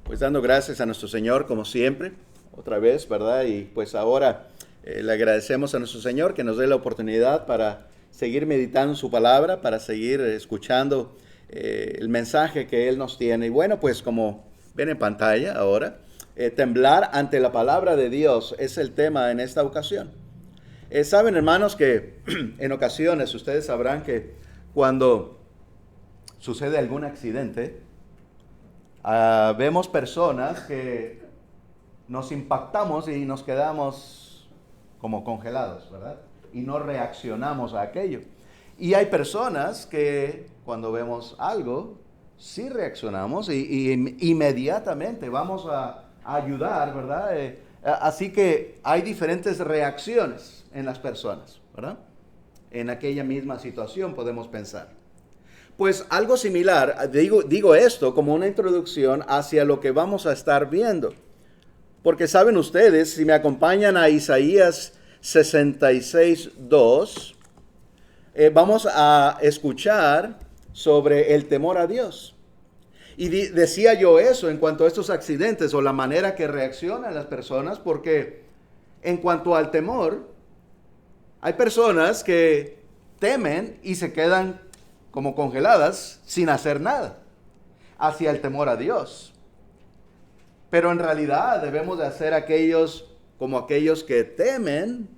Pues dando gracias a nuestro Señor como siempre, otra vez, ¿verdad? Y pues ahora le agradecemos a nuestro Señor que nos dé la oportunidad para seguir meditando su palabra, para seguir escuchando el mensaje que Él nos tiene. Y bueno, pues como ven en pantalla ahora, temblar ante la palabra de Dios es el tema en esta ocasión. Saben, hermanos, que en ocasiones ustedes sabrán que cuando sucede algún accidente, vemos personas que nos impactamos y nos quedamos como congelados, ¿verdad? Y no reaccionamos a aquello. Y hay personas que cuando vemos algo, sí reaccionamos y inmediatamente vamos a ayudar, ¿verdad? Así que hay diferentes reacciones en las personas, ¿verdad? En aquella misma situación podemos pensar. Pues algo similar, digo esto como una introducción hacia lo que vamos a estar viendo. Porque saben ustedes, si me acompañan a Isaías 66:2, vamos a escuchar sobre el temor a Dios. Y decía yo eso en cuanto a estos accidentes o la manera que reaccionan las personas, porque en cuanto al temor, hay personas que temen y se quedan como congeladas sin hacer nada hacia el temor a Dios. Pero en realidad debemos de hacer como aquellos que temen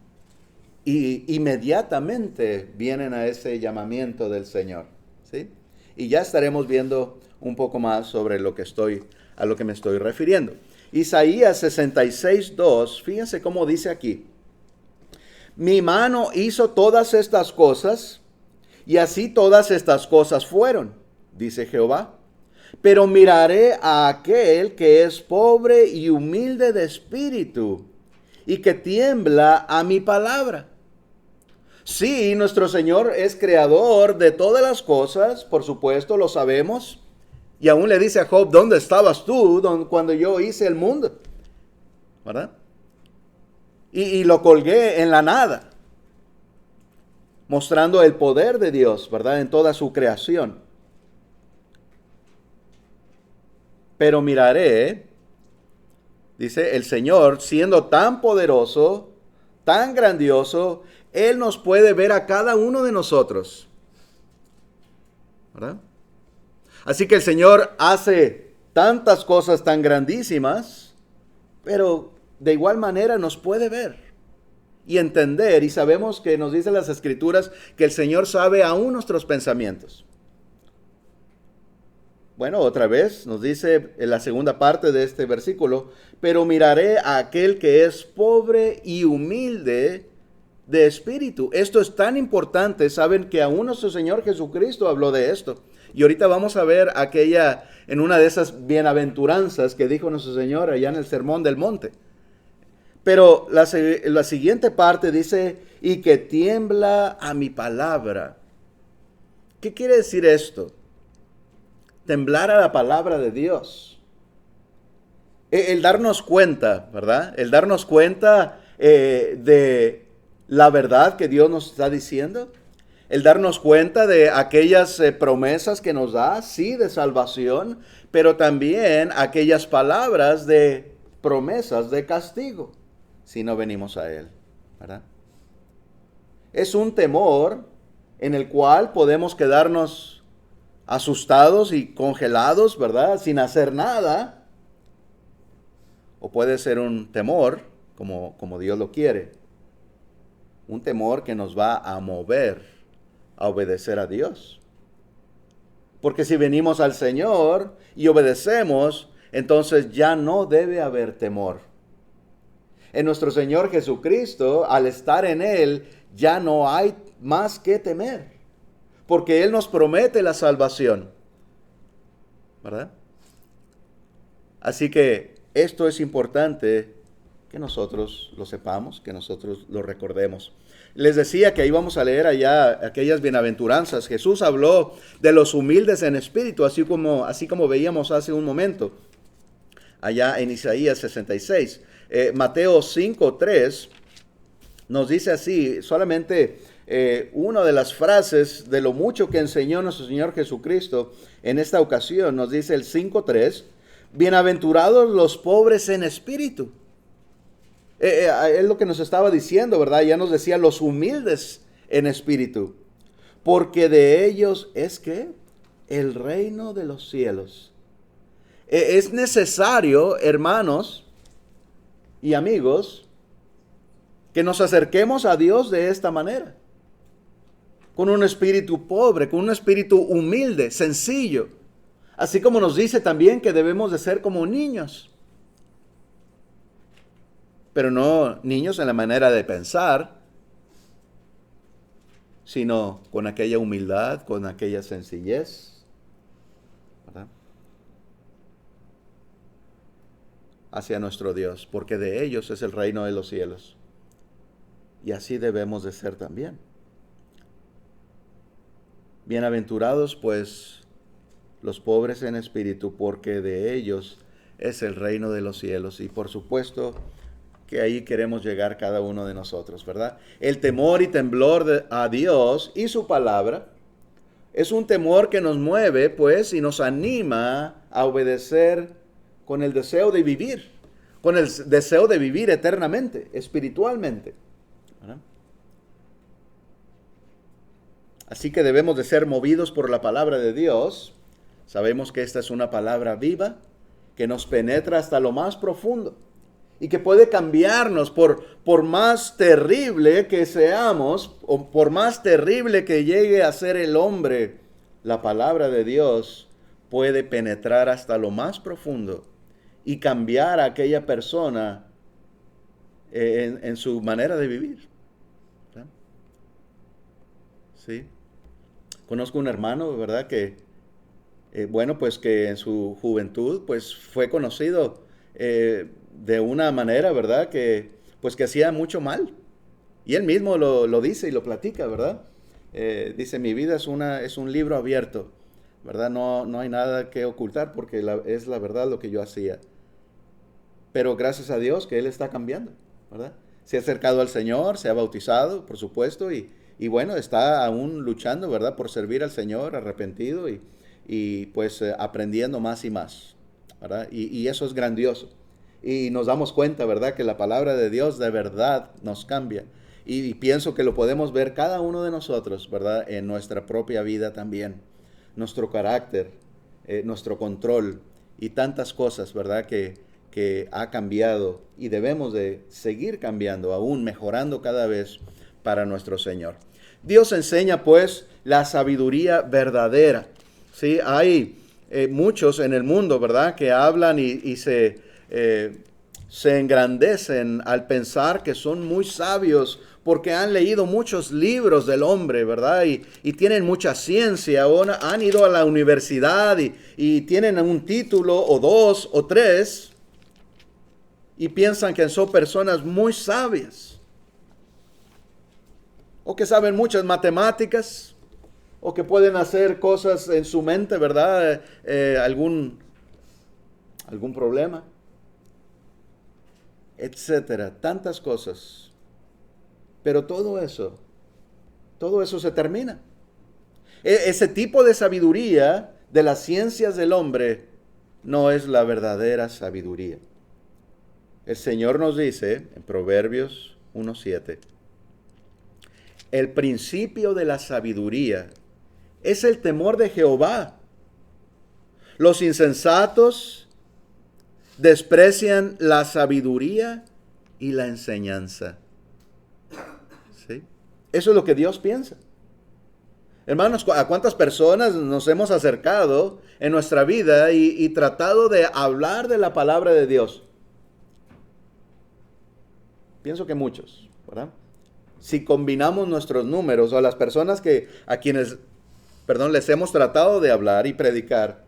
y inmediatamente vienen a ese llamamiento del Señor, ¿sí? Y ya estaremos viendo un poco más sobre a lo que me estoy refiriendo. Isaías 66:2, fíjense cómo dice aquí: mi mano hizo todas estas cosas, y así todas estas cosas fueron, dice Jehová. Pero miraré a aquel que es pobre y humilde de espíritu, y que tiembla a mi palabra. Sí, nuestro Señor es creador de todas las cosas, por supuesto, lo sabemos. Y aún le dice a Job: ¿dónde estabas tú cuando yo hice el mundo? ¿Verdad? Y lo colgué en la nada, mostrando el poder de Dios, ¿verdad? En toda su creación. Pero miraré, dice el Señor, siendo tan poderoso, tan grandioso, Él nos puede ver a cada uno de nosotros, ¿verdad? Así que el Señor hace tantas cosas tan grandísimas, pero de igual manera nos puede ver y entender, y sabemos que nos dicen las Escrituras que el Señor sabe aún nuestros pensamientos. Bueno, otra vez nos dice en la segunda parte de este versículo: pero miraré a aquel que es pobre y humilde de espíritu. Esto es tan importante, saben que aún nuestro Señor Jesucristo habló de esto. Y ahorita vamos a ver en una de esas bienaventuranzas que dijo nuestro Señor allá en el Sermón del Monte. Pero la siguiente parte dice: y que tiembla a mi palabra. ¿Qué quiere decir esto? Temblar a la palabra de Dios. El darnos cuenta, ¿verdad? El darnos cuenta de la verdad que Dios nos está diciendo. El darnos cuenta de aquellas promesas que nos da, sí, de salvación, pero también aquellas palabras de promesas de castigo, si no venimos a Él, ¿verdad? Es un temor en el cual podemos quedarnos asustados y congelados, ¿verdad? Sin hacer nada. O puede ser un temor, como Dios lo quiere. Un temor que nos va a mover a obedecer a Dios. Porque si venimos al Señor y obedecemos, entonces ya no debe haber temor. En nuestro Señor Jesucristo, al estar en Él, ya no hay más que temer. Porque Él nos promete la salvación, ¿verdad? Así que esto es importante que nosotros lo sepamos, que nosotros lo recordemos. Les decía que íbamos a leer allá aquellas bienaventuranzas. Jesús habló de los humildes en espíritu, así como veíamos hace un momento, allá en Isaías 66. Mateo 5:3 nos dice así, solamente una de las frases de lo mucho que enseñó nuestro Señor Jesucristo en esta ocasión. Nos dice el 5:3: Bienaventurados los pobres en espíritu. Es lo que nos estaba diciendo, ¿verdad? Ya nos decía los humildes en espíritu. Porque de ellos es que el reino de los cielos. Es necesario, hermanos y amigos, que nos acerquemos a Dios de esta manera. Con un espíritu pobre, con un espíritu humilde, sencillo. Así como nos dice también que debemos de ser como niños. Pero no niños en la manera de pensar, sino con aquella humildad, con aquella sencillez, ¿verdad? Hacia nuestro Dios, porque de ellos es el reino de los cielos. Y así debemos de ser también. Bienaventurados pues los pobres en espíritu, porque de ellos es el reino de los cielos. Y por supuesto que ahí queremos llegar cada uno de nosotros, ¿verdad? El temor y temblor a Dios y su palabra es un temor que nos mueve, pues, y nos anima a obedecer con el deseo de vivir, con el deseo de vivir eternamente, espiritualmente, ¿verdad? Así que debemos de ser movidos por la palabra de Dios. Sabemos que esta es una palabra viva que nos penetra hasta lo más profundo y que puede cambiarnos por más terrible que seamos o por más terrible que llegue a ser el hombre. La palabra de Dios puede penetrar hasta lo más profundo y cambiar a aquella persona en su manera de vivir. ¿Verdad? Sí. Conozco un hermano, ¿verdad? Que, pues que en su juventud, pues fue conocido de una manera, ¿verdad? Que, pues que hacía mucho mal. Y él mismo lo dice y lo platica, ¿verdad? Dice, mi vida es un libro abierto, ¿verdad? No hay nada que ocultar porque es la verdad lo que yo hacía. Pero gracias a Dios que él está cambiando, ¿verdad? Se ha acercado al Señor, se ha bautizado, por supuesto, y bueno, está aún luchando, ¿verdad? Por servir al Señor, arrepentido y pues aprendiendo más y más, ¿verdad? Y eso es grandioso. Y nos damos cuenta, ¿verdad? Que la palabra de Dios de verdad nos cambia. Y pienso que lo podemos ver cada uno de nosotros, ¿verdad? En nuestra propia vida también. Nuestro carácter, nuestro control y tantas cosas, ¿verdad? Que ha cambiado y debemos de seguir cambiando, aún mejorando cada vez para nuestro Señor. Dios enseña pues la sabiduría verdadera. ¿Sí? Hay muchos en el mundo, ¿verdad? Que hablan y se engrandecen al pensar que son muy sabios porque han leído muchos libros del hombre, ¿verdad? Y tienen mucha ciencia, o han ido a la universidad y tienen un título o dos o tres y piensan que son personas muy sabias o que saben muchas matemáticas o que pueden hacer cosas en su mente, ¿verdad? Algún problema, etcétera, tantas cosas. Pero todo eso se termina. Ese tipo de sabiduría de las ciencias del hombre no es la verdadera sabiduría. El Señor nos dice en Proverbios 1:7, el principio de la sabiduría es el temor de Jehová. Los insensatos desprecian la sabiduría y la enseñanza. ¿Sí? Eso es lo que Dios piensa. Hermanos, ¿a cuántas personas nos hemos acercado en nuestra vida y tratado de hablar de la palabra de Dios? Pienso que muchos, ¿verdad? Si combinamos nuestros números o a las personas a quienes les hemos tratado de hablar y predicar,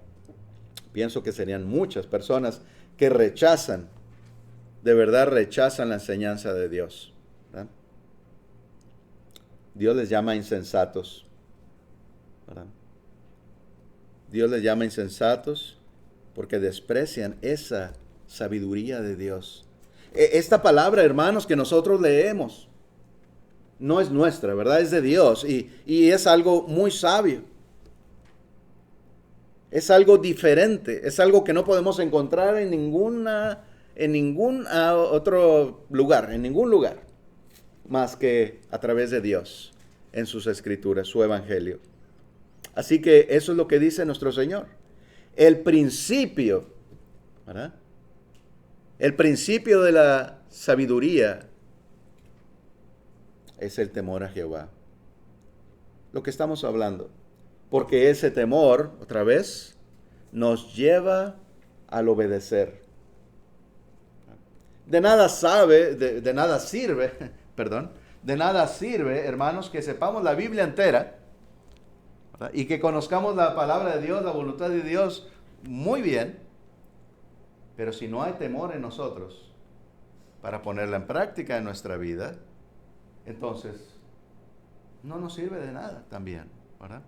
pienso que serían muchas personas que rechazan, de verdad rechazan la enseñanza de Dios, ¿verdad? Dios les llama insensatos, ¿verdad? Dios les llama insensatos porque desprecian esa sabiduría de Dios. Esta palabra, hermanos, que nosotros leemos, no es nuestra, ¿verdad? Es de Dios y es algo muy sabio. Es algo diferente, es algo que no podemos encontrar en ningún otro lugar, en ningún lugar, más que a través de Dios, en sus escrituras, su evangelio. Así que eso es lo que dice nuestro Señor. El principio, ¿verdad? El principio de la sabiduría es el temor a Jehová. Lo que estamos hablando. Porque ese temor, otra vez, nos lleva al obedecer. De nada sirve, perdón, de nada sirve, hermanos, que sepamos la Biblia entera, ¿verdad? Y que conozcamos la palabra de Dios, la voluntad de Dios muy bien, pero si no hay temor en nosotros para ponerla en práctica en nuestra vida, entonces no nos sirve de nada también, ¿verdad?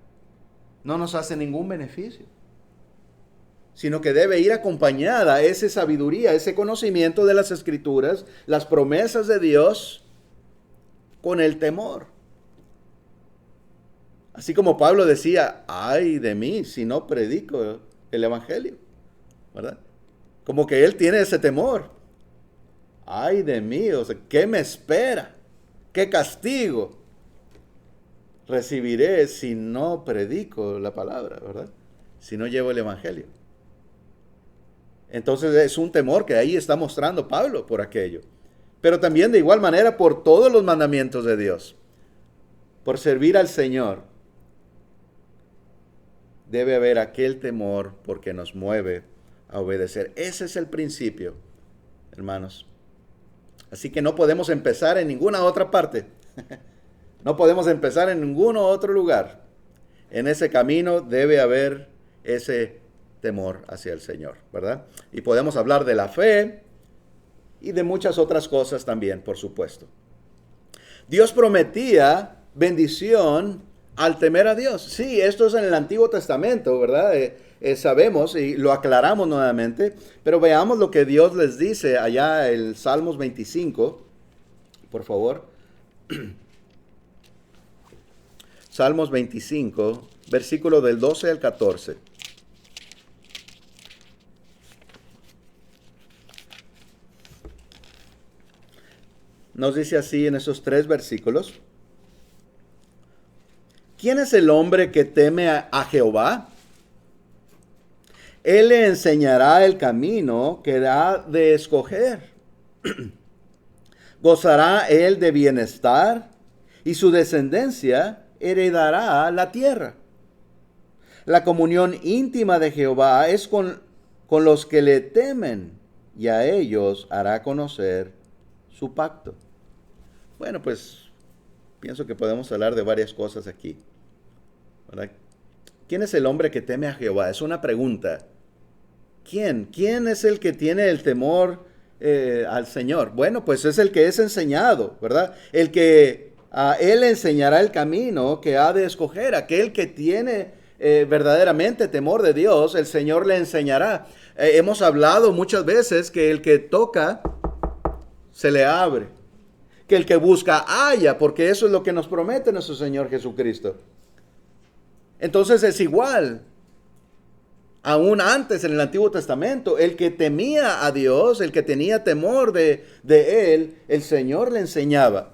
No nos hace ningún beneficio, sino que debe ir acompañada esa sabiduría, ese conocimiento de las Escrituras, las promesas de Dios, con el temor. Así como Pablo decía, ay de mí si no predico el Evangelio, ¿verdad? Como que él tiene ese temor. Ay de mí, o sea, ¿qué me espera? ¿Qué castigo recibiré si no predico la palabra, verdad? Si no llevo el Evangelio. Entonces es un temor que ahí está mostrando Pablo por aquello. Pero también de igual manera por todos los mandamientos de Dios. Por servir al Señor. Debe haber aquel temor porque nos mueve a obedecer. Ese es el principio, hermanos. Así que no podemos empezar en ninguna otra parte. No podemos empezar en ningún otro lugar. En ese camino debe haber ese temor hacia el Señor, ¿verdad? Y podemos hablar de la fe y de muchas otras cosas también, por supuesto. Dios prometía bendición al temer a Dios. Sí, esto es en el Antiguo Testamento, ¿verdad? Sabemos y lo aclaramos nuevamente, pero veamos lo que Dios les dice allá en Salmos 25, por favor. Salmos 25, versículo del 12 al 14. Nos dice así en esos 3 versículos. ¿Quién es el hombre que teme a Jehová? Él le enseñará el camino que ha de escoger. Gozará él de bienestar y su descendencia heredará la tierra. La comunión íntima de Jehová es con los que le temen y a ellos hará conocer su pacto. Bueno, pues pienso que podemos hablar de varias cosas aquí, ¿verdad? ¿Quién es el hombre que teme a Jehová? Es una pregunta. ¿Quién? ¿Quién es el que tiene el temor al Señor? Bueno, pues es el que es enseñado, ¿verdad? El que a él enseñará el camino que ha de escoger. Aquel que tiene verdaderamente temor de Dios, el Señor le enseñará. Hemos hablado muchas veces que el que toca, se le abre. Que el que busca, halla, porque eso es lo que nos promete nuestro Señor Jesucristo. Entonces es igual. Aún antes en el Antiguo Testamento, el que temía a Dios, el que tenía temor de Él, el Señor le enseñaba.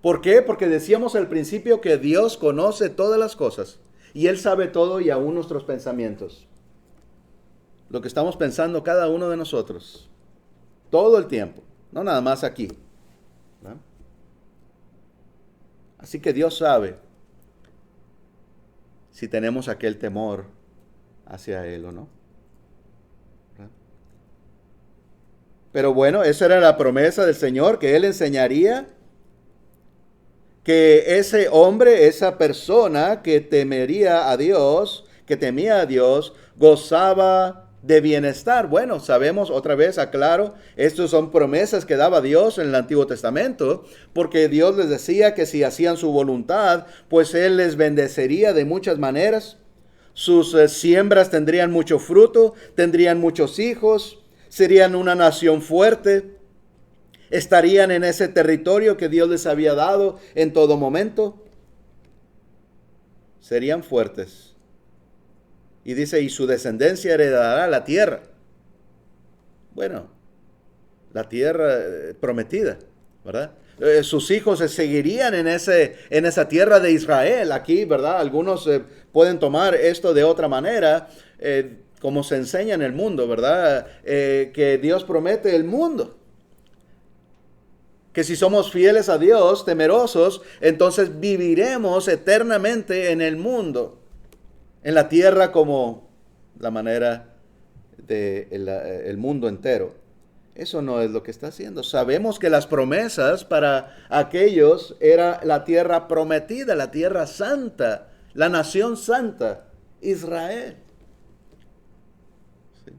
¿Por qué? Porque decíamos al principio que Dios conoce todas las cosas y Él sabe todo y aún nuestros pensamientos. Lo que estamos pensando cada uno de nosotros, todo el tiempo, no nada más aquí, ¿no? Así que Dios sabe si tenemos aquel temor hacia Él o no. ¿Verdad? Pero bueno, esa era la promesa del Señor, que Él enseñaría, que ese hombre, esa persona que temería a Dios, que temía a Dios, gozaba de bienestar. Bueno, sabemos otra vez, aclaro, estas son promesas que daba Dios en el Antiguo Testamento, porque Dios les decía que si hacían su voluntad, pues Él les bendecería de muchas maneras. Sus siembras tendrían mucho fruto, tendrían muchos hijos, serían una nación fuerte, estarían en ese territorio que Dios les había dado en todo momento. Serían fuertes Y dice, y su descendencia heredará la tierra. Bueno, la tierra prometida, ¿verdad? Sus hijos se seguirían en esa tierra de Israel. Aquí, ¿verdad? Algunos pueden tomar esto de otra manera, como se enseña en el mundo, ¿verdad? Que Dios promete el mundo. Que si somos fieles a Dios, temerosos, entonces viviremos eternamente en el mundo, en la tierra como la manera del mundo entero. Eso no es lo que está haciendo. Sabemos que las promesas para aquellos era la tierra prometida, la tierra santa, la nación santa, Israel. Sí.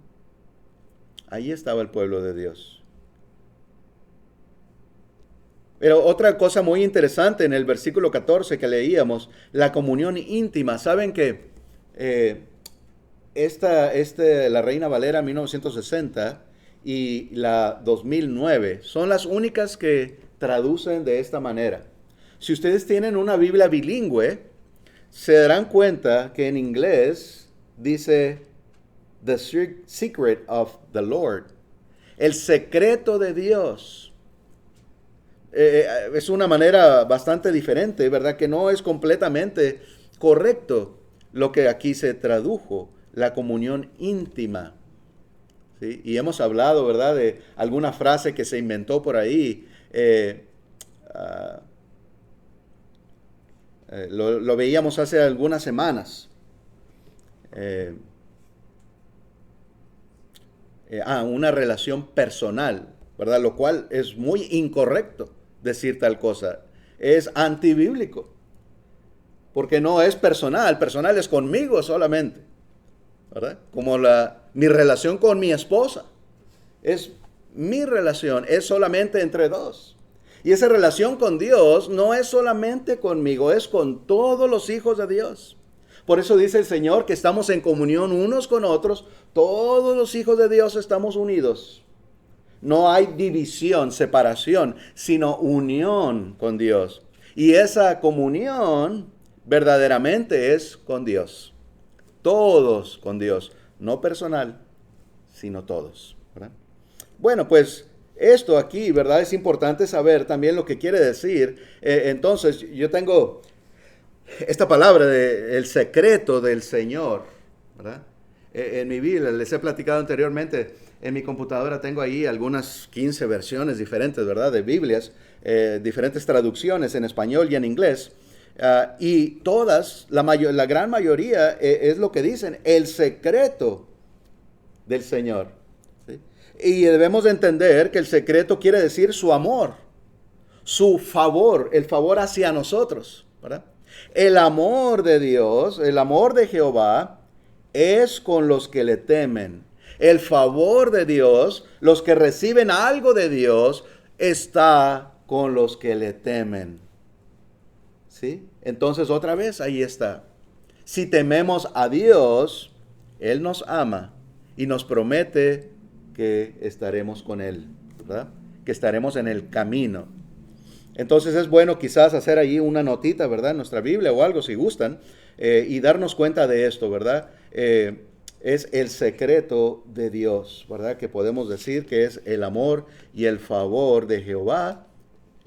Ahí estaba el pueblo de Dios. Pero otra cosa muy interesante en el versículo 14 que leíamos, la comunión íntima. Saben que la Reina Valera 1960 y la 2009 son las únicas que traducen de esta manera. Si ustedes tienen una Biblia bilingüe, se darán cuenta que en inglés dice The Secret of the Lord, el secreto de Dios. Es una manera bastante diferente, ¿verdad? Que no es completamente correcto lo que aquí se tradujo, la comunión íntima. ¿Sí? Y hemos hablado, ¿verdad?, de alguna frase que se inventó por ahí. Lo veíamos hace algunas semanas. Una relación personal, ¿verdad? Lo cual es muy incorrecto decir tal cosa. Es antibíblico. Porque no es personal. Personal es conmigo solamente, ¿verdad? Como mi relación con mi esposa. Es mi relación, es solamente entre dos. Y esa relación con Dios no es solamente conmigo, es con todos los hijos de Dios. Por eso dice el Señor que estamos en comunión unos con otros. Todos los hijos de Dios estamos unidos. No hay división, separación, sino unión con Dios. Y esa comunión verdaderamente es con Dios. Todos con Dios. No personal, sino todos, ¿verdad? Bueno, pues esto aquí, ¿verdad? Es importante saber también lo que quiere decir. Entonces, yo tengo esta palabra de el secreto del Señor, ¿verdad? En mi Biblia, les he platicado anteriormente, en mi computadora tengo ahí algunas 15 versiones diferentes, ¿verdad? De Biblias, diferentes traducciones en español y en inglés. Y todas, la gran mayoría es lo que dicen, el secreto del Señor. ¿Sí? Y debemos de entender que el secreto quiere decir su amor, su favor, el favor hacia nosotros, ¿verdad? El amor de Dios, el amor de Jehová, es con los que le temen. El favor de Dios, los que reciben algo de Dios, está con los que le temen. ¿Sí? Entonces otra vez ahí está. Si tememos a Dios, Él nos ama y nos promete que estaremos con Él, ¿verdad? Que estaremos en el camino. Entonces es bueno quizás hacer ahí una notita, ¿verdad? En nuestra Biblia o algo si gustan, y darnos cuenta de esto, ¿verdad? Es el secreto de Dios, ¿verdad? Que podemos decir que es el amor y el favor de Jehová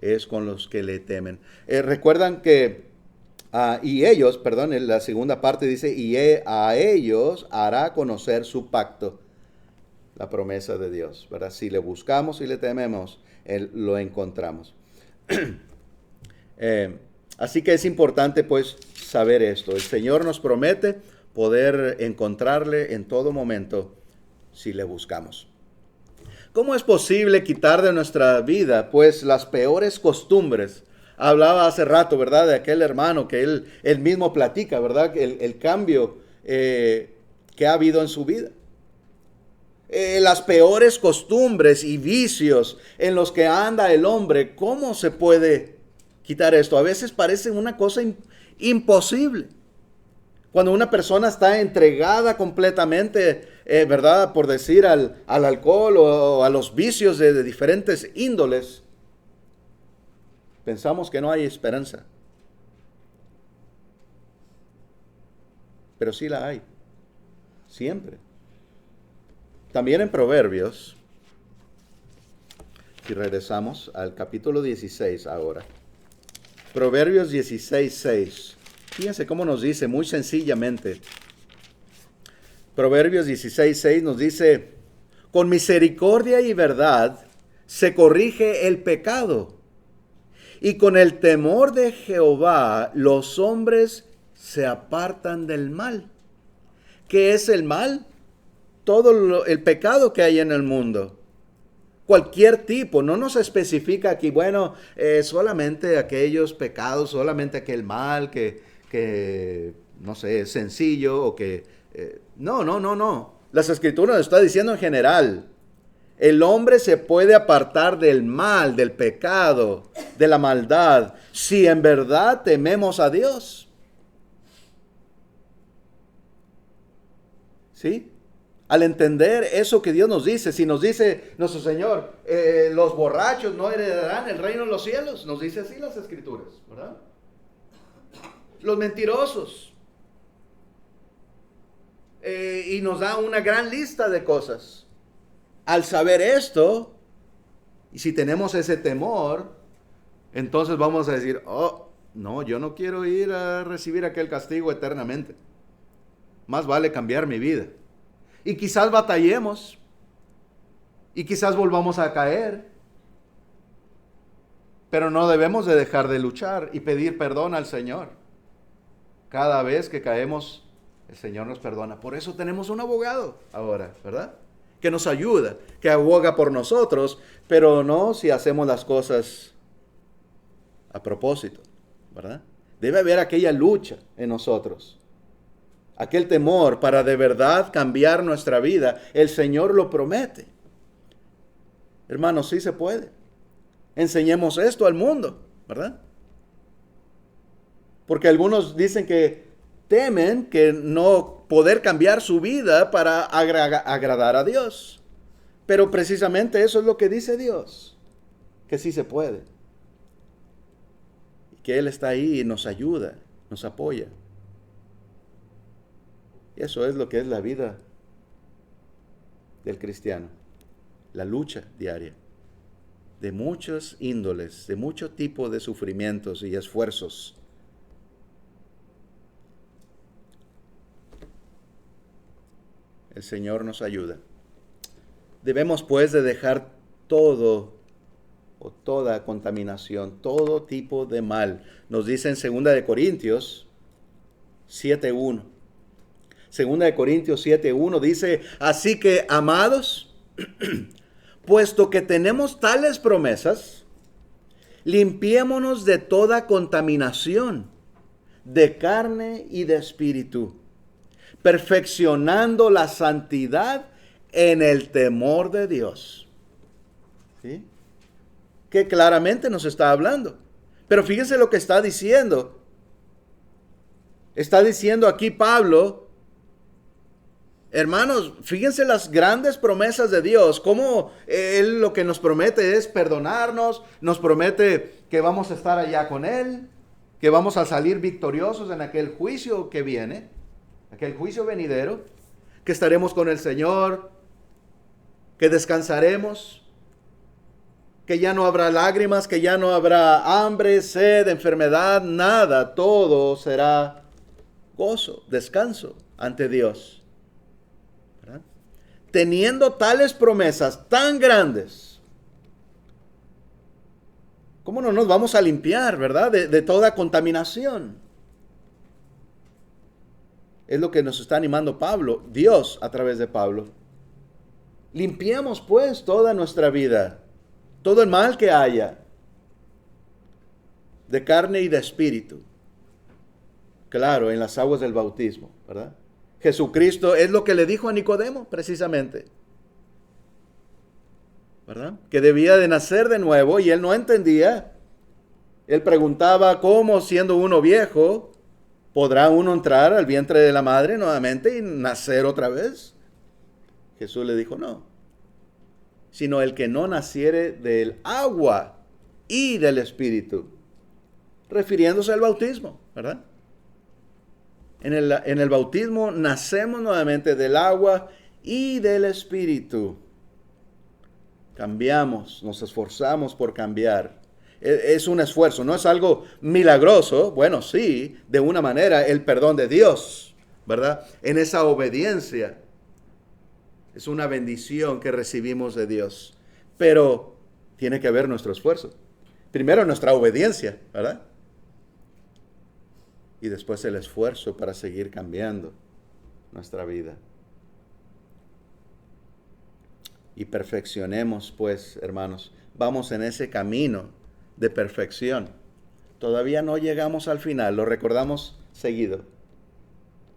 es con los que le temen. Recuerdan que, y ellos, perdón, en la segunda parte dice, a ellos hará conocer su pacto, la promesa de Dios, ¿verdad? Si le buscamos y le tememos, lo encontramos. Así que es importante pues saber esto. El Señor nos promete poder encontrarle en todo momento si le buscamos. ¿Cómo es posible quitar de nuestra vida pues las peores costumbres? Hablaba hace rato, ¿verdad? De aquel hermano que él mismo platica, ¿verdad? El cambio que ha habido en su vida. Las peores costumbres y vicios en los que anda el hombre. ¿Cómo se puede quitar esto? A veces parece una cosa imposible. Cuando una persona está entregada completamente, ¿verdad? Por decir al alcohol o a los vicios de diferentes índoles, pensamos que no hay esperanza. Pero sí la hay. siempre. También en Proverbios, si regresamos al capítulo 16 ahora. Proverbios 16, 6. Fíjense cómo nos dice muy sencillamente. Proverbios 16, 6 nos dice, con misericordia y verdad se corrige el pecado, y con el temor de Jehová los hombres se apartan del mal. ¿Qué es el mal? Todo el pecado que hay en el mundo. Cualquier tipo, no nos especifica aquí, bueno, solamente aquellos pecados, solamente aquel mal que no sé, es sencillo o que... no. Las Escrituras nos está diciendo en general. El hombre se puede apartar del mal, del pecado, de la maldad, si en verdad tememos a Dios. ¿Sí? Al entender eso que Dios nos dice, si nos dice nuestro Señor, los borrachos no heredarán el reino de los cielos, nos dice así las Escrituras, ¿verdad? Los mentirosos. Y nos da una gran lista de cosas. Al saber esto, y si tenemos ese temor, entonces vamos a decir, oh, no, yo no quiero ir a recibir aquel castigo eternamente. Más vale cambiar mi vida. Y quizás batallemos, y quizás volvamos a caer, pero no debemos de dejar de luchar y pedir perdón al Señor. Cada vez que caemos, el Señor nos perdona. Por eso tenemos un abogado ahora, ¿verdad? Que nos ayuda, que aboga por nosotros, pero no si hacemos las cosas a propósito, ¿verdad? Debe haber aquella lucha en nosotros, aquel temor para de verdad cambiar nuestra vida. El Señor lo promete. Hermanos, sí se puede. Enseñemos esto al mundo, ¿verdad? Porque algunos dicen que temen que no poder cambiar su vida para agradar a Dios. Pero precisamente eso es lo que dice Dios, que sí se puede. Y que Él está ahí y nos ayuda, nos apoya. Y eso es lo que es la vida del cristiano, la lucha diaria, de muchos índoles, de mucho tipo de sufrimientos y esfuerzos. El Señor nos ayuda. Debemos pues de dejar todo o toda contaminación, todo tipo de mal. Nos dice en 2 de Corintios 7:1. 2 de Corintios 7:1 dice, así que, amados, puesto que tenemos tales promesas, limpiémonos de toda contaminación, de carne y de espíritu, perfeccionando la santidad en el temor de Dios. ¿Sí? Que claramente nos está hablando. Pero fíjense lo que está diciendo. Está diciendo aquí Pablo, hermanos, fíjense las grandes promesas de Dios, cómo Él lo que nos promete es perdonarnos, nos promete que vamos a estar allá con Él, que vamos a salir victoriosos en aquel juicio que viene, aquel juicio venidero, que estaremos con el Señor, que descansaremos, que ya no habrá lágrimas, que ya no habrá hambre, sed, enfermedad, nada, todo será gozo, descanso ante Dios. ¿Verdad? Teniendo tales promesas tan grandes, ¿cómo no nos vamos a limpiar, verdad? De toda contaminación. Es lo que nos está animando Pablo, Dios a través de Pablo. Limpiemos pues toda nuestra vida, todo el mal que haya, de carne y de espíritu. Claro, en las aguas del bautismo, ¿verdad? Jesucristo es lo que le dijo a Nicodemo, precisamente, ¿verdad? Que debía de nacer de nuevo y él no entendía. Él preguntaba cómo, siendo uno viejo, ¿podrá uno entrar al vientre de la madre nuevamente y nacer otra vez? Jesús le dijo, no, sino el que no naciere del agua y del espíritu, refiriéndose al bautismo, ¿verdad? En el bautismo nacemos nuevamente del agua y del Espíritu. Cambiamos, nos esforzamos por cambiar. Es un esfuerzo, no es algo milagroso. Bueno, sí, de una manera, el perdón de Dios, ¿verdad? En esa obediencia. Es una bendición que recibimos de Dios. Pero tiene que haber nuestro esfuerzo. Primero nuestra obediencia, ¿verdad? Y después el esfuerzo para seguir cambiando nuestra vida. Y perfeccionemos, pues, hermanos. Vamos en ese camino de perfección. Todavía no llegamos al final, lo recordamos seguido.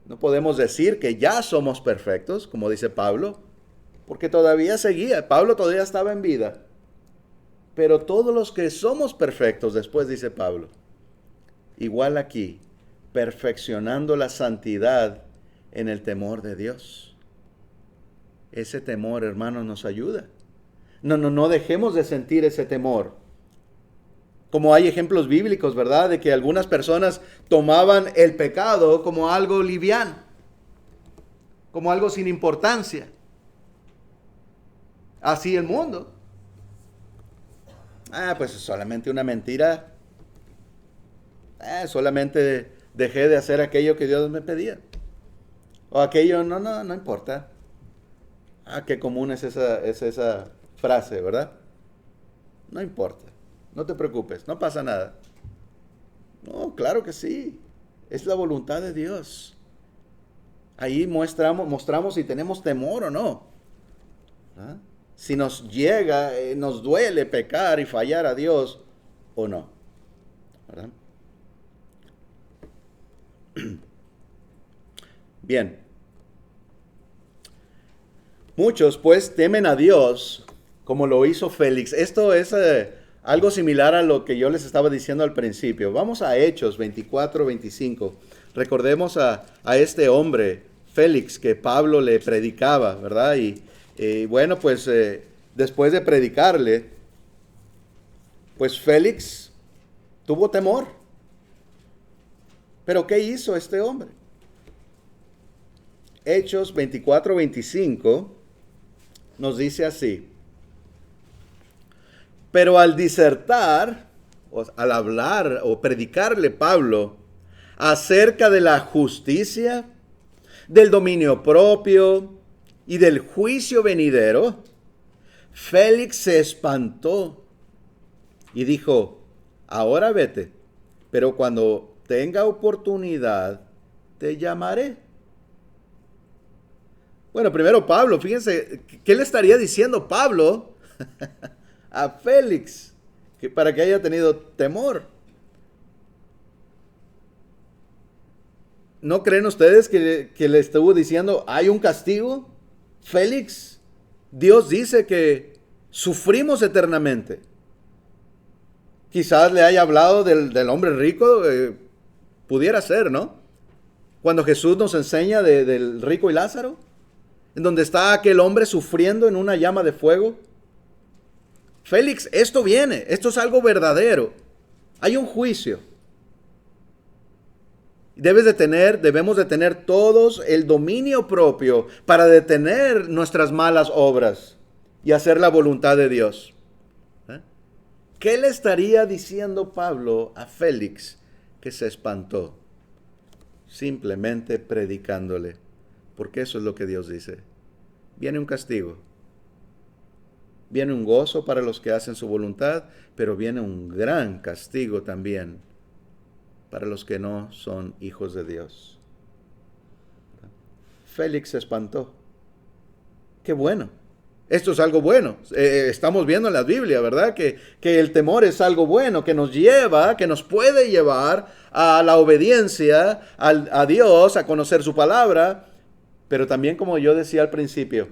No podemos decir que ya somos perfectos, como dice Pablo, porque todavía seguía. Pablo todavía estaba en vida. Pero todos los que somos perfectos, después dice Pablo, igual aquí, perfeccionando la santidad en el temor de Dios. Ese temor, hermanos, nos ayuda. No dejemos de sentir ese temor. Como hay ejemplos bíblicos, ¿verdad? De que algunas personas tomaban el pecado como algo liviano, como algo sin importancia. Así el mundo. Pues es solamente una mentira. Solamente dejé de hacer aquello que Dios me pedía. O aquello, no importa. Qué común es esa frase, ¿verdad? No importa. No te preocupes, no pasa nada. No, claro que sí. Es la voluntad de Dios. Ahí mostramos si tenemos temor o no. ¿Ah? Si nos llega, nos duele pecar y fallar a Dios o no. ¿Verdad? Bien. Muchos pues temen a Dios como lo hizo Félix. Esto es algo similar a lo que yo les estaba diciendo al principio. Vamos a Hechos 24-25. Recordemos a este hombre, Félix, que Pablo le predicaba, ¿verdad? Y bueno, pues después de predicarle, pues Félix tuvo temor. Pero ¿qué hizo este hombre? Hechos 24-25 nos dice así. Pero al disertar, o al hablar o predicarle Pablo acerca de la justicia, del dominio propio y del juicio venidero, Félix se espantó y dijo, ahora vete, pero cuando tenga oportunidad te llamaré. Bueno, primero Pablo, fíjense, ¿qué le estaría diciendo Pablo a Félix para que haya tenido temor? ¿No creen ustedes que le estuvo diciendo, hay un castigo? Félix, Dios dice que sufrimos eternamente. Quizás le haya hablado del hombre rico, pudiera ser, ¿no? Cuando Jesús nos enseña del rico y Lázaro, en donde está aquel hombre sufriendo en una llama de fuego. Félix, esto viene, esto es algo verdadero. Hay un juicio. Debemos de tener todos el dominio propio para detener nuestras malas obras y hacer la voluntad de Dios. ¿Qué le estaría diciendo Pablo a Félix que se espantó? Simplemente predicándole. Porque eso es lo que Dios dice. Viene un castigo. Viene un gozo para los que hacen su voluntad, pero viene un gran castigo también para los que no son hijos de Dios. Félix se espantó. Qué bueno. Esto es algo bueno. Estamos viendo en la Biblia, ¿verdad? Que el temor es algo bueno, que nos lleva, que nos puede llevar a la obediencia a Dios, a conocer su palabra. Pero también, como yo decía al principio,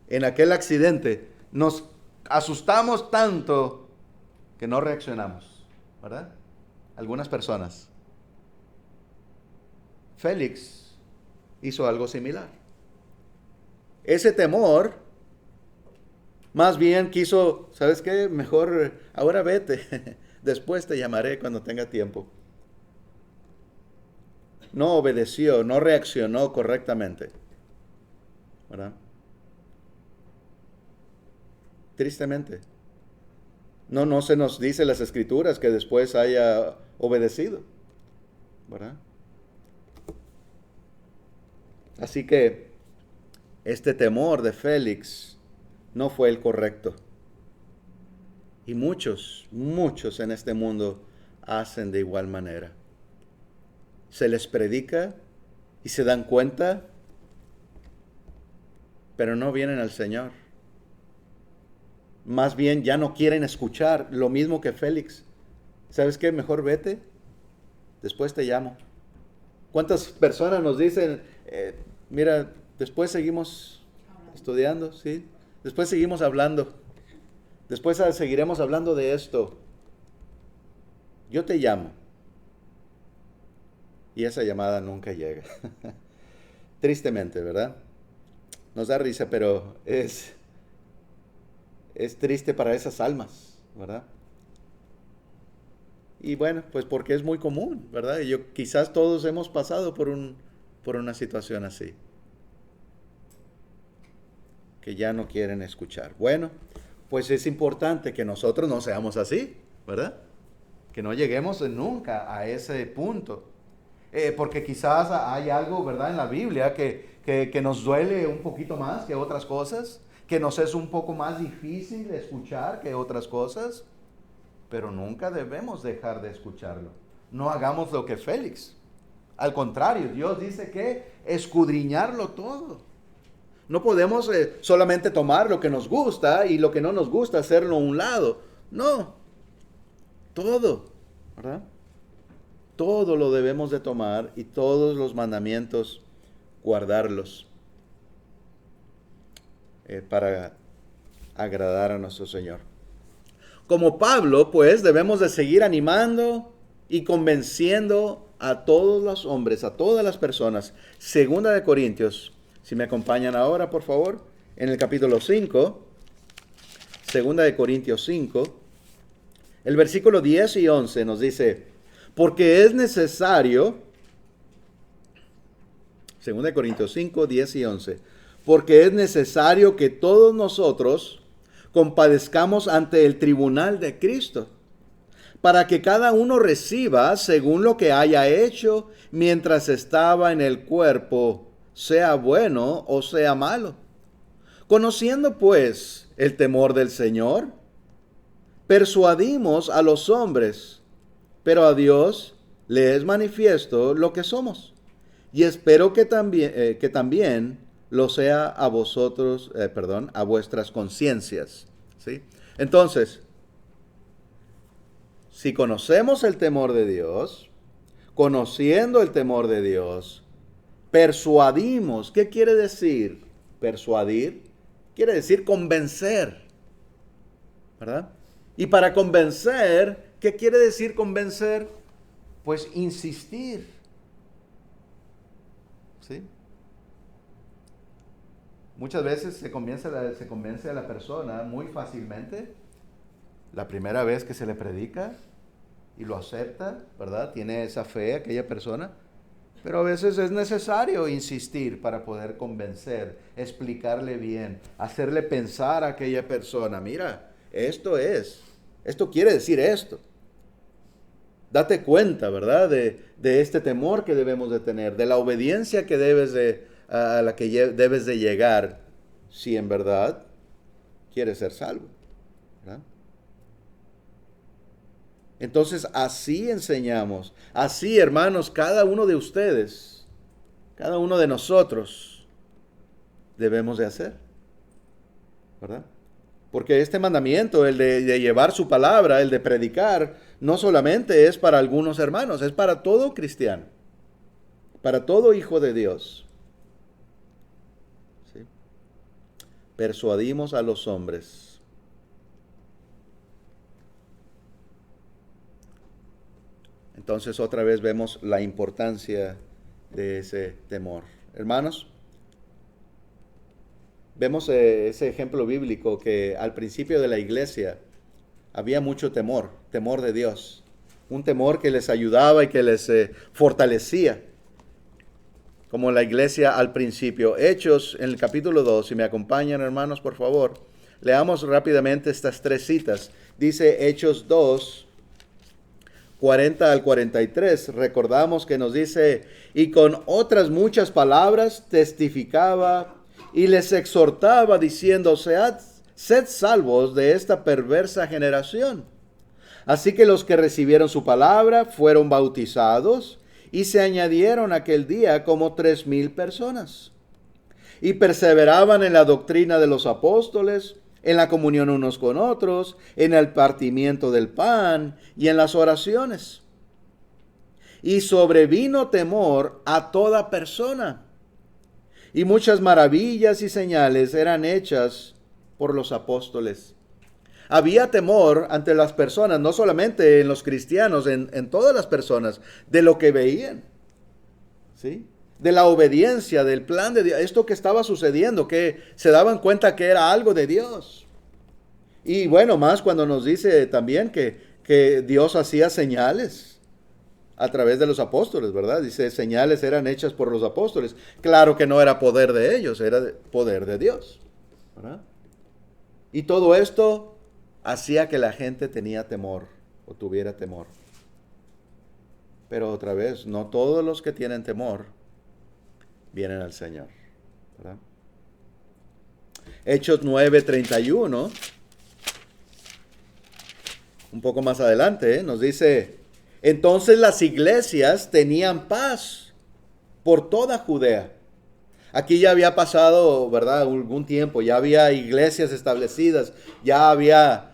en aquel accidente nos asustamos tanto que no reaccionamos, ¿verdad? Algunas personas. Félix hizo algo similar. Ese temor, más bien quiso, ¿sabes qué? Mejor ahora vete, después te llamaré cuando tenga tiempo. no obedeció, no reaccionó correctamente. ¿Verdad? Tristemente. No se nos dice en las Escrituras que después haya obedecido. ¿Verdad? Así que este temor de Félix no fue el correcto. Y muchos en este mundo hacen de igual manera. Se les predica y se dan cuenta, pero no vienen al Señor. Más bien ya no quieren escuchar, lo mismo que Félix. ¿Sabes qué? Mejor vete, después te llamo. ¿Cuántas personas nos dicen, mira, después seguimos estudiando, ¿sí? Después seguimos hablando. Después seguiremos hablando de esto. Yo te llamo. Y esa llamada nunca llega. Tristemente, ¿verdad? Nos da risa, pero es triste para esas almas, ¿verdad? Y bueno, pues porque es muy común, ¿verdad? Y quizás todos hemos pasado por una situación así. Que ya no quieren escuchar. Bueno, pues es importante que nosotros no seamos así, ¿verdad? Que no lleguemos nunca a ese punto. Porque quizás hay algo, ¿verdad?, en la Biblia que nos duele un poquito más que otras cosas, que nos es un poco más difícil de escuchar que otras cosas, pero nunca debemos dejar de escucharlo. No hagamos lo que Félix. Al contrario, Dios dice que escudriñarlo todo. No podemos solamente tomar lo que nos gusta y lo que no nos gusta hacerlo a un lado. No, todo, ¿verdad? Todo lo debemos de tomar y todos los mandamientos guardarlos para agradar a nuestro Señor. Como Pablo, pues, debemos de seguir animando y convenciendo a todos los hombres, a todas las personas. Segunda de Corintios, si me acompañan ahora, por favor, en el capítulo 5, Segunda de Corintios 5, el versículo 10 y 11 nos dice, porque es necesario, Segunda de Corintios 5, 10 y 11, porque es necesario que todos nosotros compadezcamos ante el tribunal de Cristo, para que cada uno reciba según lo que haya hecho mientras estaba en el cuerpo, sea bueno o sea malo. Conociendo pues el temor del Señor, persuadimos a los hombres, pero a Dios le es manifiesto lo que somos. Y espero que también lo sea a vosotros, a vuestras conciencias. ¿Sí? Entonces, si conocemos el temor de Dios, conociendo el temor de Dios, persuadimos. ¿Qué quiere decir persuadir? Quiere decir convencer, ¿verdad? Y para convencer, ¿qué quiere decir convencer? Pues insistir. ¿Sí? Muchas veces se convence a la persona muy fácilmente. La primera vez que se le predica y lo acepta, ¿verdad? Tiene esa fe aquella persona. Pero a veces es necesario insistir para poder convencer, explicarle bien, hacerle pensar a aquella persona, mira, esto quiere decir esto. Date cuenta, ¿verdad? De este temor que debemos de tener, de la obediencia que a la que debes de llegar, si en verdad quieres ser salvo, ¿verdad? Entonces, así enseñamos. Así, hermanos, cada uno de ustedes, cada uno de nosotros, debemos de hacer, ¿verdad? Porque este mandamiento, el de llevar su palabra, el de predicar, no solamente es para algunos hermanos, es para todo cristiano, para todo hijo de Dios. ¿Sí? Persuadimos a los hombres. Entonces otra vez vemos la importancia de ese temor. Hermanos, vemos ese ejemplo bíblico que al principio de la iglesia había mucho temor de Dios. Un temor que les ayudaba y que les fortalecía. como la iglesia al principio. Hechos en el capítulo 2, si me acompañan hermanos, por favor, leamos rápidamente estas tres citas. Dice Hechos 2, 40 al 43, recordamos que nos dice, y con otras muchas palabras testificaba y les exhortaba diciendo, sed salvos de esta perversa generación. Así que los que recibieron su palabra fueron bautizados y se añadieron aquel día como 3,000 personas. Y perseveraban en la doctrina de los apóstoles, en la comunión unos con otros, en el partimiento del pan y en las oraciones. Y sobrevino temor a toda persona. Y muchas maravillas y señales eran hechas por los apóstoles. Había temor ante las personas, no solamente en los cristianos, en todas las personas, de lo que veían, ¿sí? De la obediencia, del plan de Dios, esto que estaba sucediendo, que se daban cuenta que era algo de Dios. Y bueno, más cuando nos dice también que Dios hacía señales a través de los apóstoles, ¿verdad? Dice, señales eran hechas por los apóstoles. Claro que no era poder de ellos, era poder de Dios, ¿verdad? Y todo esto hacía que la gente tenía temor o tuviera temor. Pero otra vez, no todos los que tienen temor vienen al Señor, ¿verdad? Hechos 9:31, un poco más adelante, nos dice, entonces las iglesias tenían paz por toda Judea. Aquí ya había pasado, ¿verdad?, algún tiempo, ya había iglesias establecidas, ya había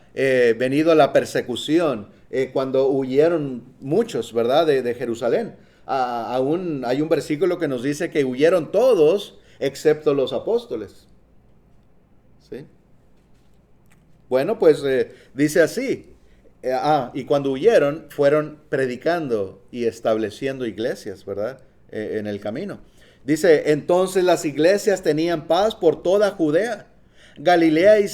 venido la persecución, cuando huyeron muchos, ¿verdad?, de Jerusalén. Aún hay un versículo que nos dice que huyeron todos, excepto los apóstoles. ¿Sí? Bueno, pues dice así, y cuando huyeron, fueron predicando y estableciendo iglesias, ¿verdad?, en el camino. Dice, entonces las iglesias tenían paz por toda Judea, Galilea y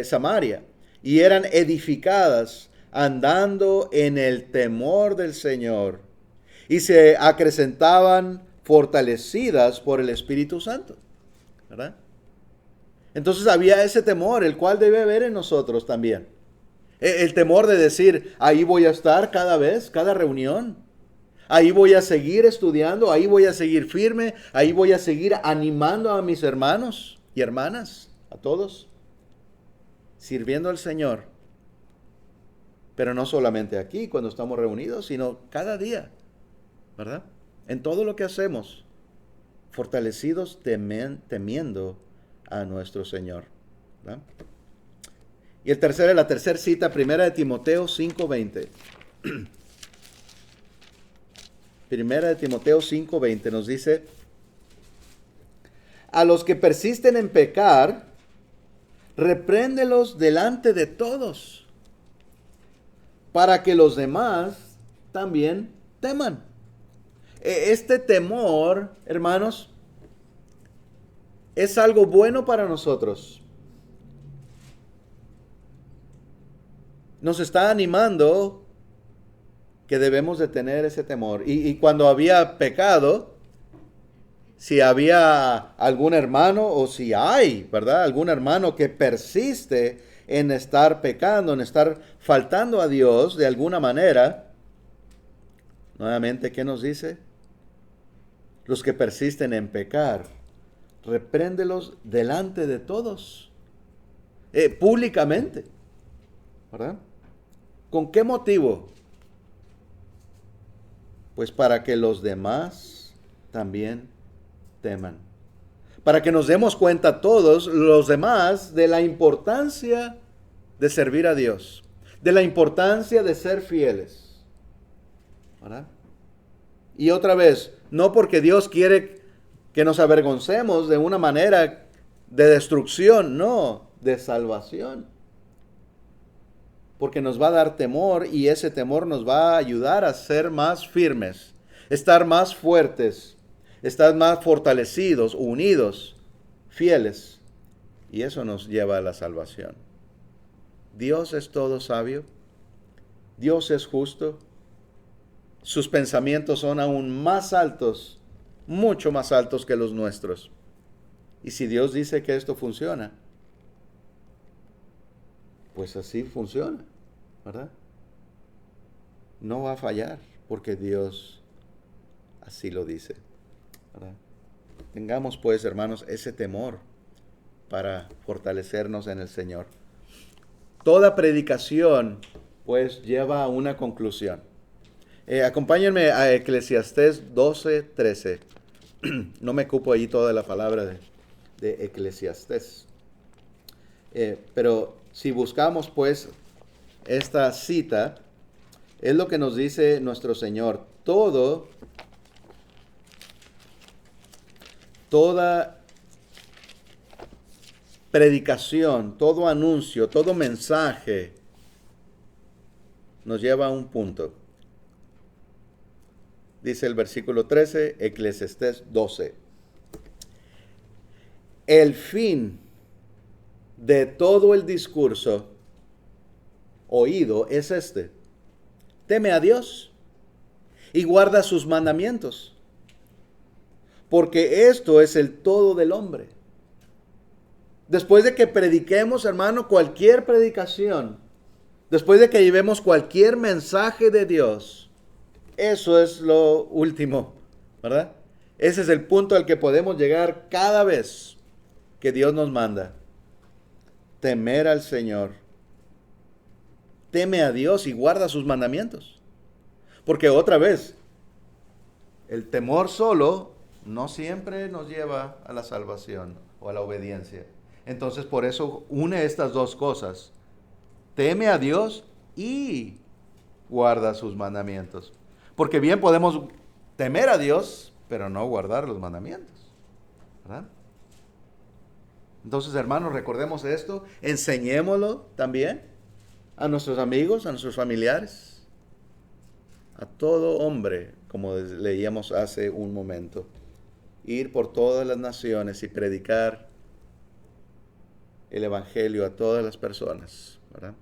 Samaria, y eran edificadas andando en el temor del Señor, y se acrecentaban fortalecidas por el Espíritu Santo, ¿verdad? Entonces había ese temor, el cual debe haber en nosotros también. El temor de decir, ahí voy a estar cada vez, cada reunión. Ahí voy a seguir estudiando, ahí voy a seguir firme, ahí voy a seguir animando a mis hermanos y hermanas, a todos, sirviendo al Señor. Pero no solamente aquí, cuando estamos reunidos, sino cada día, ¿verdad? En todo lo que hacemos, fortalecidos temiendo a nuestro Señor, ¿verdad? Y la tercera cita, 1 Timoteo 5:20. 1 Timoteo 5:20 nos dice, a los que persisten en pecar, repréndelos delante de todos, para que los demás también teman. Este temor, hermanos, es algo bueno para nosotros. Nos está animando que debemos de tener ese temor. Y cuando había pecado, si había algún hermano o si hay, ¿verdad?, algún hermano que persiste en estar pecando, en estar faltando a Dios de alguna manera, nuevamente, ¿qué nos dice? Los que persisten en pecar, repréndelos delante de todos, públicamente, ¿verdad? ¿Con qué motivo? Pues para que los demás también teman. Para que nos demos cuenta todos, los demás, de la importancia de servir a Dios, de la importancia de ser fieles, ¿verdad? Y otra vez, no porque Dios quiere que nos avergoncemos de una manera de destrucción, no, de salvación. Porque nos va a dar temor y ese temor nos va a ayudar a ser más firmes, estar más fuertes, estar más fortalecidos, unidos, fieles. Y eso nos lleva a la salvación. Dios es todo sabio, Dios es justo, sus pensamientos son aún más altos mucho más altos que los nuestros. Y si Dios dice que esto funciona, pues así funciona, ¿verdad? No va a fallar porque Dios así lo dice, ¿verdad? Tengamos pues, hermanos, ese temor para fortalecernos en el Señor. Toda predicación pues lleva a una conclusión. Acompáñenme a Eclesiastés 12:13. No me cupo ahí toda la palabra de Eclesiastés. Pero si buscamos pues esta cita, es lo que nos dice nuestro Señor. Toda predicación, todo anuncio, todo mensaje nos lleva a un punto. Dice el versículo 13, Eclesiastés 12. El fin de todo el discurso oído es este: teme a Dios y guarda sus mandamientos, porque esto es el todo del hombre. Después de que prediquemos, hermano, cualquier predicación, después de que llevemos cualquier mensaje de Dios, eso es lo último, ¿verdad? Ese es el punto al que podemos llegar cada vez que Dios nos manda. Temer al Señor. Teme a Dios y guarda sus mandamientos. Porque otra vez, el temor solo no siempre nos lleva a la salvación o a la obediencia. Entonces por eso une estas dos cosas. Teme a Dios y guarda sus mandamientos. Porque bien podemos temer a Dios, pero no guardar los mandamientos, ¿verdad? Entonces, hermanos, recordemos esto, enseñémoslo también a nuestros amigos, a nuestros familiares, a todo hombre, como leíamos hace un momento. Ir por todas las naciones y predicar el evangelio a todas las personas, ¿verdad?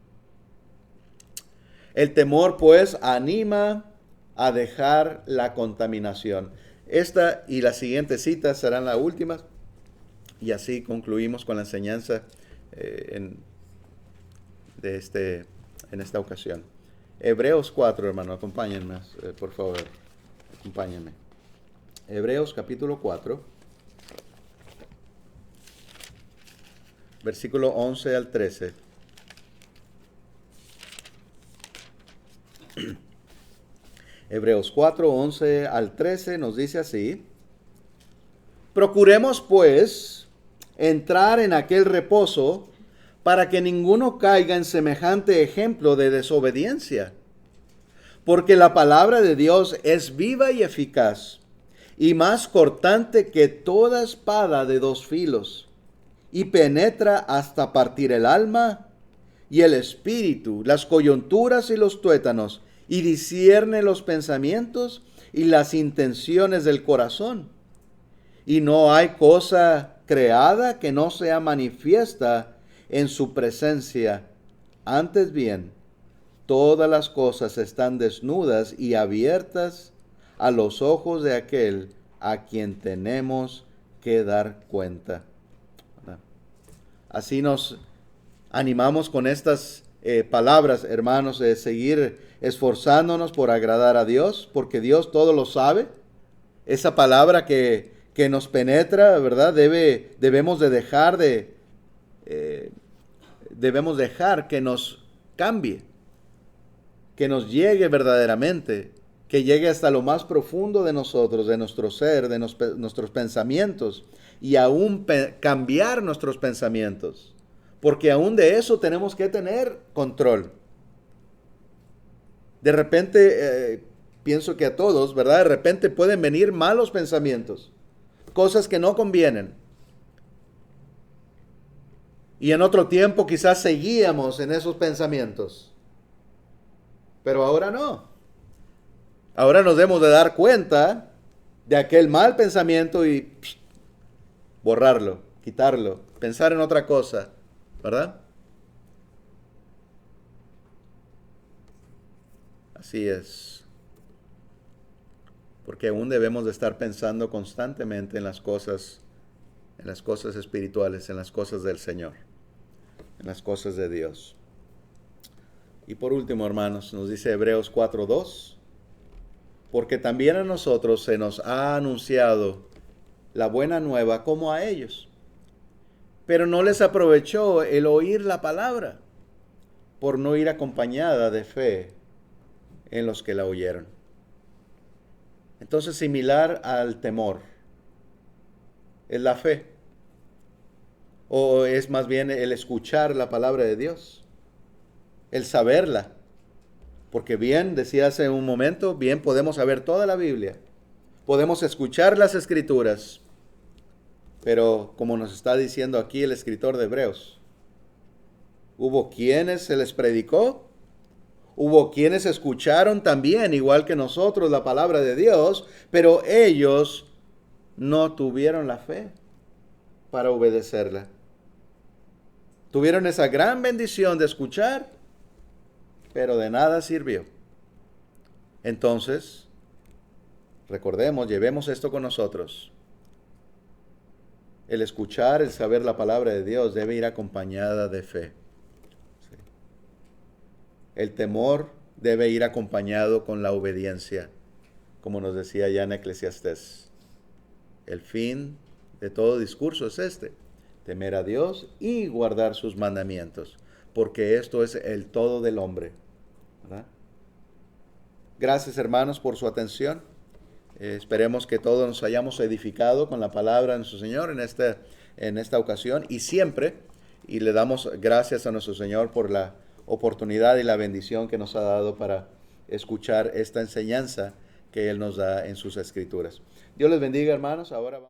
El temor, pues, anima a dejar la contaminación. Esta y la siguiente cita serán las últimas, y así concluimos con la enseñanza en esta ocasión. Hebreos 4, hermano, acompáñenme, por favor, acompáñenme. Hebreos capítulo 4, versículo 11 al 13. Hebreos 4, 11 al 13 nos dice así: procuremos pues entrar en aquel reposo para que ninguno caiga en semejante ejemplo de desobediencia. Porque la palabra de Dios es viva y eficaz, y más cortante que toda espada de dos filos, y penetra hasta partir el alma y el espíritu, las coyunturas y los tuétanos, y discierne los pensamientos y las intenciones del corazón. Y no hay cosa creada que no sea manifiesta en su presencia. Antes bien, todas las cosas están desnudas y abiertas a los ojos de aquel a quien tenemos que dar cuenta. Así nos animamos con estas palabras, hermanos, de seguir esforzándonos por agradar a Dios, porque Dios todo lo sabe. Esa palabra que nos penetra, ¿verdad? Debemos dejar que nos cambie, que nos llegue verdaderamente, que llegue hasta lo más profundo de nosotros, de nuestro ser, de nuestros pensamientos, y aún cambiar nuestros pensamientos, porque aún de eso tenemos que tener control. De repente, pienso que a todos, ¿verdad? De repente pueden venir malos pensamientos, cosas que no convienen. Y en otro tiempo quizás seguíamos en esos pensamientos. Pero ahora no. Ahora nos debemos de dar cuenta de aquel mal pensamiento y borrarlo, quitarlo, pensar en otra cosa, ¿verdad? Así es. porque aún debemos de estar pensando constantemente en las cosas espirituales, en las cosas del Señor, en las cosas de Dios. Y por último, hermanos, nos dice Hebreos 4:2, porque también a nosotros se nos ha anunciado la buena nueva como a ellos, pero no les aprovechó el oír la palabra, por no ir acompañada de fe en los que la oyeron. Entonces, similar al temor, es la fe, o es más bien el escuchar la palabra de Dios, el saberla, porque bien, decía hace un momento, bien podemos saber toda la Biblia, podemos escuchar las Escrituras, pero como nos está diciendo aquí el escritor de Hebreos, hubo quienes se les predicó, hubo quienes escucharon también, igual que nosotros, la palabra de Dios, pero ellos no tuvieron la fe para obedecerla. Tuvieron esa gran bendición de escuchar, pero de nada sirvió. Entonces, recordemos, llevemos esto con nosotros. El escuchar, el saber la palabra de Dios debe ir acompañada de fe. Sí. El temor debe ir acompañado con la obediencia, como nos decía ya en Eclesiastés. El fin de todo discurso es este: temer a Dios y guardar sus mandamientos, porque esto es el todo del hombre, ¿verdad? Gracias, hermanos, por su atención. Esperemos que todos nos hayamos edificado con la palabra de nuestro Señor en esta ocasión y siempre, y le damos gracias a nuestro Señor por la oportunidad y la bendición que nos ha dado para escuchar esta enseñanza que Él nos da en sus Escrituras. Dios les bendiga, hermanos. Ahora